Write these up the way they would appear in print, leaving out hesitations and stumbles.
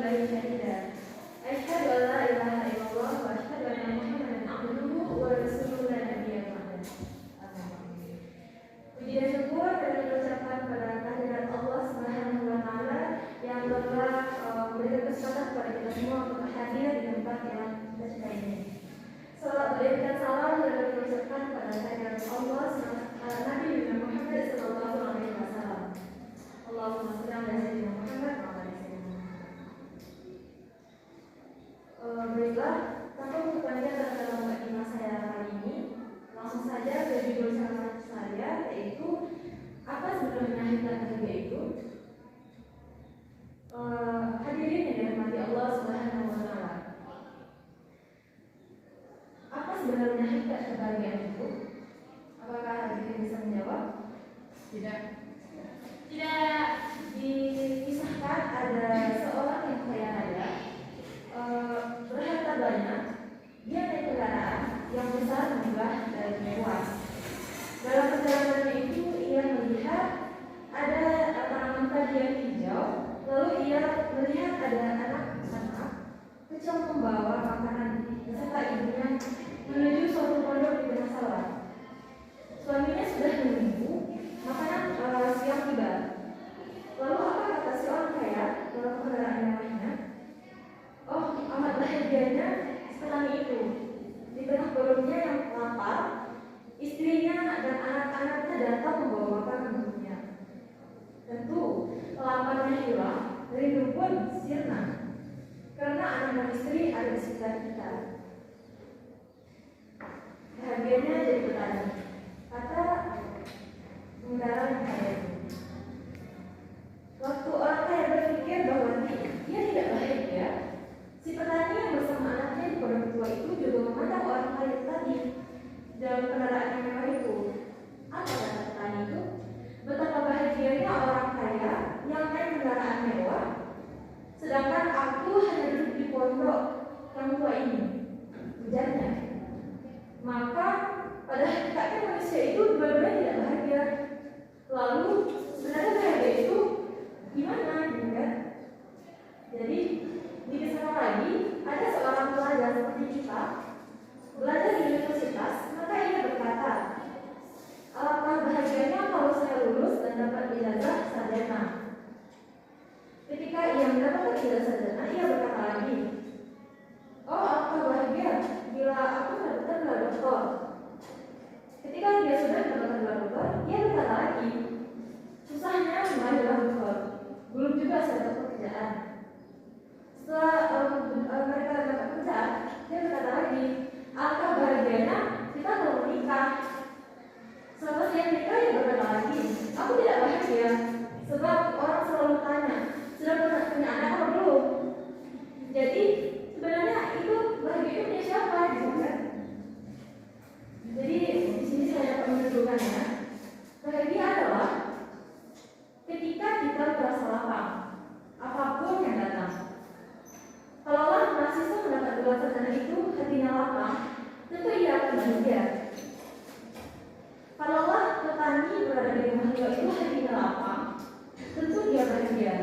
billahi syahida. Asyhadu an la ilaha illallah wa asyhadu anna Muhammadan abduhu wa rasuluhu la nabiyya ba'da. Amin. Puji dan syukur kami ucapkan kepada kehadirat Allah Subhanahu wa taala yang telah memberikan kesempatan kepada kita semua untuk hadir di tempat yang kita cintai ini. Salam berikan salam dan kami ucapkan kepada kehadirat Allah Nabi Muhammad sallallahu alaihi wasallam. Allahumma shalli ala sayyidina Muhammad wa ala sayyidina Muhammad. Baiklah, tanpa berpanjang dalam mukadimah saya kali ini, langsung saja ke judul saya, yaitu apa sebenarnya hikmat bahagia itu. Hadirin yang dirahmati Allah Subhanahu wa taala. Apa sebenarnya hikmat kebahagiaan itu? Apakah hadirin bisa menjawab? Tidak. Tidak dikisahkan ada seorang yang kaya raya, berharta banyak, dia naik kendaraan yang besar, megah, dan mewah. Dalam perjalanannya itu ia melihat ada tanaman padi yang hijau, lalu ia melihat ada anak-anak kecil membawa makanan beserta ibunya menuju suatu pondok di tengah sawah. Suaminya sudah menunggu makanan siang tiba. Lalu apa kata si orang kaya dalam kendaraan mewahnya? Oh, amat bahagianya petani itu. Di tengah perutnya yang lapar, istrinya dan anak-anaknya datang membawa makanan untuknya. Tentu laparnya hilang, rindu pun sirna, karena anak dan istri ada di sekitar kita. Bahagianya jadi petani, kata pengendara yang kaya itu. Waktu orang kaya berpikir bahwa dia tidak bahagia, si petani yang bersama anaknya di pondok tua itu juga memandang orang kaya tadi dalam kendaraan yang mewah itu. Apa kata petani itu? Betapa bahagianya orang kaya yang naik kendaraan mewah, sedangkan aku hanya duduk di pondok yang tua ini, ujarnya. Maka pada hakikatnya manusia itu dua-duanya tidak bahagia. Lalu sebenarnya bahagia itu gimana, gitu kan? Jadi di sana lagi ada seorang pelajar seperti kita belajar di universitas, maka ia berkata, alangkah bahagianya kalau saya lulus dan dapat ijazah sarjana. Ketika ia mendapatkan ijazah sarjana, ia berkata lagi, oh alangkah bahagia bila aku mendapatkan gelar doktor. Ketika dia sudah mendapatkan gelar doktor, ia berkata lagi, susahnya meraih gelar doktor, belum juga saya dapat pekerjaan. Setelah mereka dapat pekerjaan, dia berkata lagi, alangkah bahagianya kita kalau menikah. Setelah dia menikah, dia berkata lagi, aku tidak bahagia sebab orang selalu tanya, sudah pernah punya anak atau belum? Jadi sebenarnya itu bahagia itu punya siapa, gitu kan? Jadi di sini saya dapat menunjukkannya, bahagia adalah ketika kita merasa lapang, apapun yang datang. Kalaulah mahasiswa mendapat gelar sarjana itu hatinya lapang, tentu ia akan bahagia. Kalaulah petani berada di rumah tua itu hatinya lapang, tentu dia bahagia.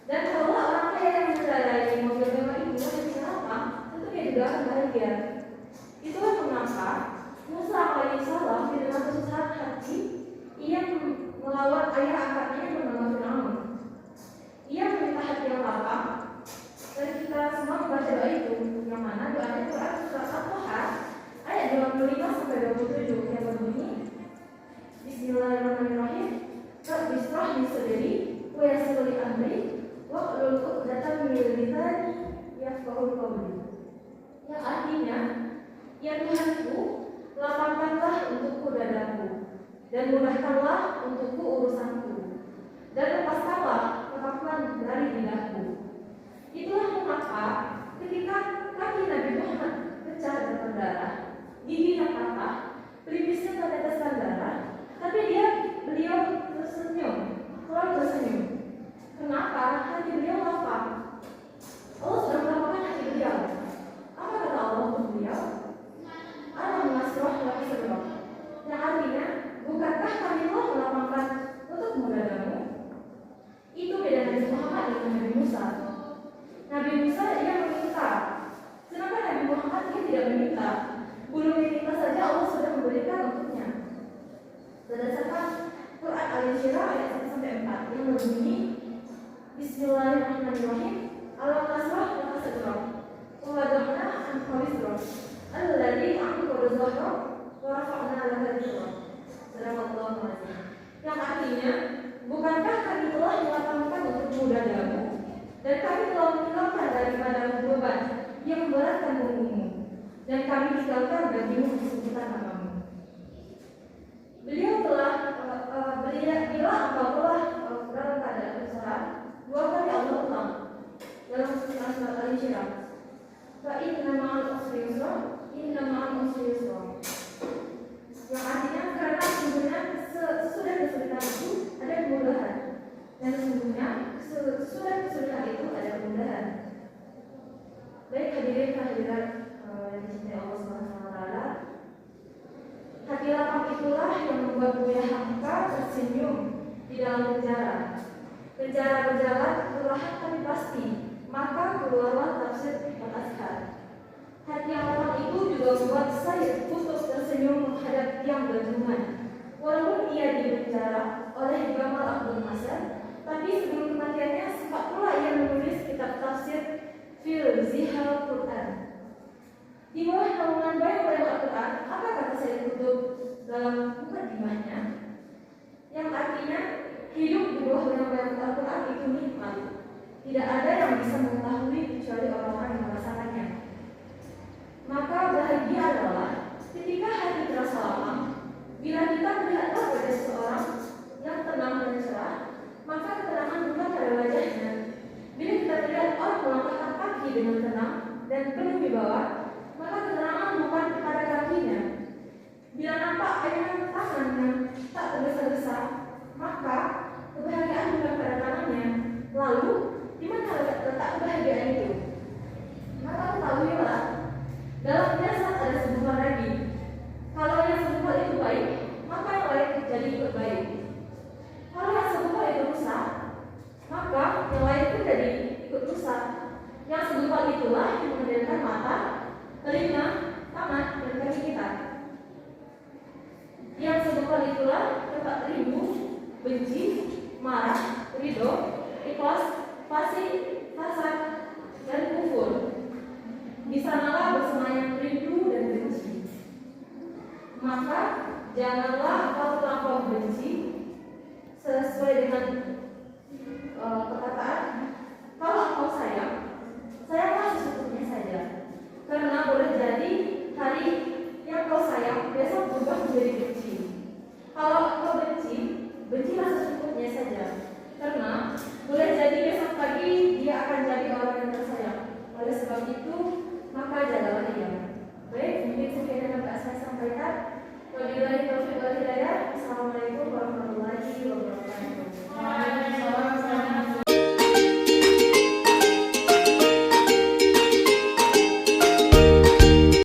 Dan kalaulah orang kaya yang mengendarai mobil mewah itu hatinya lapang, tentu dia juga akan bahagia. Itulah mengapa Musa alaihissalam di tengah kesusahan hati, ia melawan ayah angkatnya yang bernama Firaun. Ia meminta hati yang lapang. Dan kita semua membaca doa itu, yang mana doanya Quran surat Al-Toha ayat 25-27 yang berbunyi, Bismillahirrahmanirrahim, Rabbi shrah li sadri wa yassir li amri wahlul 'uqdatam min lisani yafqahu qawli. Yang artinya, ya Tuhanku, lapangkanlah untukku dadaku dan mudahkanlah untukku urusanku dan lepaskanlah kekakuan dari lidahku. Itulah mengapa ketika kaki Nabi Muhammad pecah dan berdarah, giginya patah, pelipisnya meneteskan darah, tapi beliau tersenyum, selalu tersenyum. Kenapa? Hati beliau lapang. Allah sudah melapangkan hati beliau. Apa kata Allah untuk beliau? Alam nasroh laki sebelum. Yang artinya, bukankah kami telah melapangkan untukmu dadamu? Itu beda Nabi Muhammad dengan Nabi Musa. yang berbunyi Bismillahirrahmanirrahim. Alam nasrah laka sadrak wa wada'na anka wizrak alladzi anqadha dhahrak wa rafa'na laka dhikrak. Sadaqallahu azim. Yang artinya, bukankah kami telah melapangkan untukmu dadamu dan kami telah menghilangkan daripadamu beban yang memberatkan punggungmu, dan kami tinggalkan bagimu kesempitan namamu. Beliau telah bila engkau telah dalam keadaan usaha, dua kali Allah ulang dalam surat Al-Insyirah. Fa inna ma'al usri yusra, inna ma'al usri yusra. Yang artinya karena sesungguhnya sesudah kesulitan itu ada kemudahan, dan sesungguhnya sesudah kesulitan itu ada kemudahan. Baik hadirin hadirat yang dicintai Allah Subhanahu wa taala, hati lapang itulah yang membuat Buya Hamka tersenyum di dalam penjara. Penjara berjalan perlahan tapi pasti, maka keluarlah tafsir Al-Azhar. Hati yang lapang itu juga membuat saya putus tersenyum menghadap tiang gantungan. Walaupun ia dipenjara oleh Gamal Abdul Nasir, tapi sebelum kematiannya sempat pula ia menulis kitab tafsir Fil Zihal Quran. Di bawah naungan bayang-bayang Al-Quran, apa kata saya kutub dalam mukadimahnya? Yang artinya, hidup di bawah bayang-bayang Al-Quran itu nikmat. Tidak ada yang bisa mengetahui kecuali orang-orang yang merasakannya. Maka bahagia adalah ketika hati terasa lapang. Bila kita melihatlah wajah seseorang yang tenang dan cerah, maka ketenangan bukan pada wajahnya. Bila kita melihat orang melangkahkan kaki dengan tenang dan penuh wibawa, maka keterangan bukan pada kakinya. Bila nampak ayunan tangan yang tak tergesa-gesa, maka kebahagiaan bukan pada tangannya. Lalu, di mana letak kebahagiaan itu? Maka ketahuilah, dalam jasad ada segumpal daging. Kalau yang segumpal itu baik, maka yang lain jadi ikut baik. Kalau yang segumpal itu rusak, maka yang lain pun jadi ikut rusak. Yang segumpal itulah yang menghadirkan mata, telinga, tangan, dan kaki kita. Yang segumpal itulah tempat rindu, benci, marah, ridho, ikhlas, fasih, hasad, dan kufur. Di sanalah bersemayam rindu dan benci. Maka janganlah kau terlampau benci sesuai dengan